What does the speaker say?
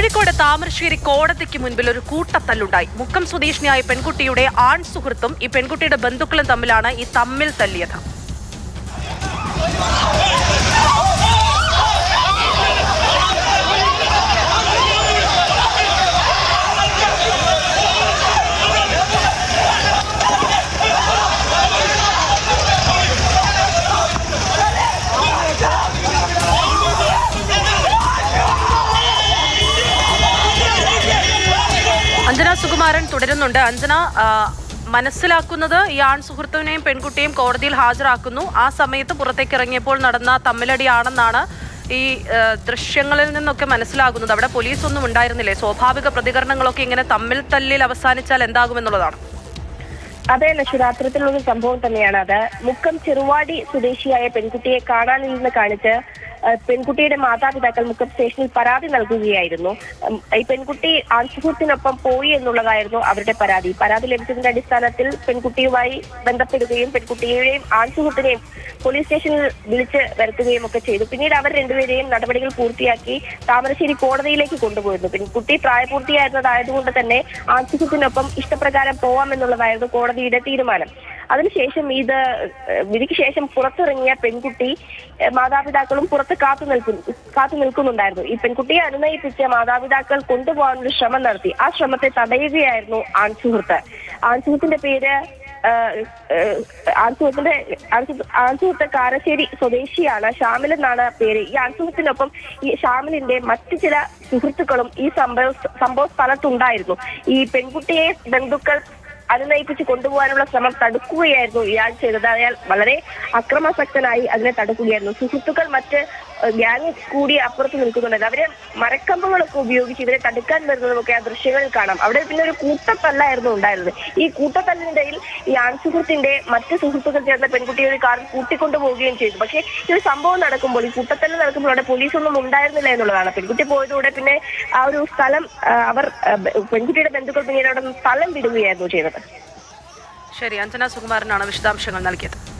കോഴിക്കോട് താമരശ്ശേരി കോടതിക്ക് മുൻപിൽ ഒരു കൂട്ടത്തല്ലുണ്ടായി. മുക്കം സ്വദേശിനിയായ പെൺകുട്ടിയുടെ ആൺ സുഹൃത്തും ഈ പെൺകുട്ടിയുടെ ബന്ധുക്കളും തമ്മിലാണ് ഈ തമ്മിൽ തല്ലിയത്. അഞ്ജന സുകുമാരൻ തുടരുന്നുണ്ട്. അഞ്ജന, മനസ്സിലാക്കുന്നത് ഈ ആൺ സുഹൃത്തിനെയും പെൺകുട്ടിയും കോടതിയിൽ ഹാജരാക്കുന്നു. ആ സമയത്ത് പുറത്തേക്ക് ഇറങ്ങിയപ്പോൾ നടന്ന തമ്മിലടിയാണെന്നാണ് ഈ ദൃശ്യങ്ങളിൽ നിന്നൊക്കെ മനസ്സിലാകുന്നത്. അവിടെ പോലീസ് ഒന്നും ഉണ്ടായിരുന്നില്ലേ? സ്വാഭാവിക പ്രതികരണങ്ങളൊക്കെ ഇങ്ങനെ തമ്മിൽ തല്ലിൽ അവസാനിച്ചാൽ എന്താകുമെന്നുള്ളതാണ്. അതെ നശ്വര, അത്തരത്തിലുള്ളൊരു സംഭവം തന്നെയാണ് അത്. മുക്കം ചെറുവാടി സ്വദേശിയായ പെൺകുട്ടിയെ കാണാനില്ലെന്ന് കാണിച്ച് പെൺകുട്ടിയുടെ മാതാപിതാക്കൾ മുക്കം സ്റ്റേഷനിൽ പരാതി നൽകുകയായിരുന്നു. ഈ പെൺകുട്ടി ആൺസുഹൃത്തിനൊപ്പം പോയി എന്നുള്ളതായിരുന്നു അവരുടെ പരാതി. പരാതി ലഭിച്ചതിന്റെ അടിസ്ഥാനത്തിൽ പെൺകുട്ടിയുമായി ബന്ധപ്പെടുകയും പെൺകുട്ടിയെയും ആൺസുഹൃത്തിനെയും പോലീസ് സ്റ്റേഷനിൽ വിളിച്ച് വരുത്തുകയും ഒക്കെ ചെയ്തു. പിന്നീട് അവർ രണ്ടുപേരെയും നടപടികൾ പൂർത്തിയാക്കി താമരശ്ശേരി കോടതിയിലേക്ക് കൊണ്ടുപോയിരുന്നു. പെൺകുട്ടി പ്രായപൂർത്തിയായിരുന്നതായതുകൊണ്ട് തന്നെ ആൺസുഹൃത്തിനൊപ്പം ഇഷ്ടപ്രകാരം പോവാമെന്നുള്ളതായിരുന്നു കോടതിയുടെ തീരുമാനം. അതിനുശേഷം വിധിക്ക് ശേഷം പുറത്തിറങ്ങിയ പെൺകുട്ടി മാതാപിതാക്കളും പുറത്ത് കാത്തു നിൽക്കുന്നുണ്ടായിരുന്നു. ഈ പെൺകുട്ടിയെ അനുനയിപ്പിച്ച് മാതാപിതാക്കൾ കൊണ്ടുപോകാനൊരു ശ്രമം നടത്തി. ആ ശ്രമത്തെ തടയുകയായിരുന്നു ആൺസുഹൃത്തിന്റെ പേര് ആൺസുഹൃത്ത് കാരശ്ശേരി സ്വദേശിയാണ്. ഷാമിൽ എന്നാണ് പേര്. ഈ ആൺസുഹൃത്തിനൊപ്പം ഈ ഷാമിലിന്റെ മറ്റു ചില സുഹൃത്തുക്കളും ഈ സംഭവ സ്ഥലത്തുണ്ടായിരുന്നു. ഈ പെൺകുട്ടിയെ ബന്ധുക്കൾ അനുനയിപ്പിച്ച് കൊണ്ടുപോകാനുള്ള ശ്രമം തടുക്കുകയായിരുന്നു ഇയാൾ ചെയ്തത്. അയാൾ വളരെ അക്രമാസക്തനായി അതിനെ തടുക്കുകയായിരുന്നു. സുഹൃത്തുക്കൾ മറ്റ് ഗ്യാങ് കൂടി അപ്പുറത്ത് നിൽക്കുന്നുണ്ടായിരുന്നു. അവരെ മരക്കമ്പുകളൊക്കെ ഉപയോഗിച്ച് ഇവരെ തടുക്കാൻ വരുന്നതൊക്കെ ആ ദൃശ്യങ്ങളിൽ കാണാം. അവിടെ പിന്നെ ഒരു കൂട്ടത്തല്ലായിരുന്നു ഉണ്ടായിരുന്നത്. ഈ കൂട്ടത്തല്ലിനിടയിൽ ഈ ആൺസുഹൃത്തിന്റെ മറ്റ് സുഹൃത്തുക്കൾ ചേർന്ന പെൺകുട്ടിയെ ഒരു കാറിൽ കൂട്ടിക്കൊണ്ടുപോവുകയും ചെയ്തു. പക്ഷേ ഈ ഒരു സംഭവം നടക്കുമ്പോൾ, ഈ കൂട്ടത്തല്ല് നടക്കുമ്പോൾ അവിടെ പോലീസൊന്നും ഉണ്ടായിരുന്നില്ല എന്നുള്ളതാണ്. പെൺകുട്ടി പോയതോടെ പിന്നെ ആ ഒരു സ്ഥലം പെൺകുട്ടിയുടെ ബന്ധുക്കൾ പിന്നീട് അവിടെ സ്ഥലം വിടുകയായിരുന്നു ചെയ്തത്. ശരി, അഞ്ജന സുകുമാരനാണ് വിശദാംശങ്ങൾ നൽകിയത്.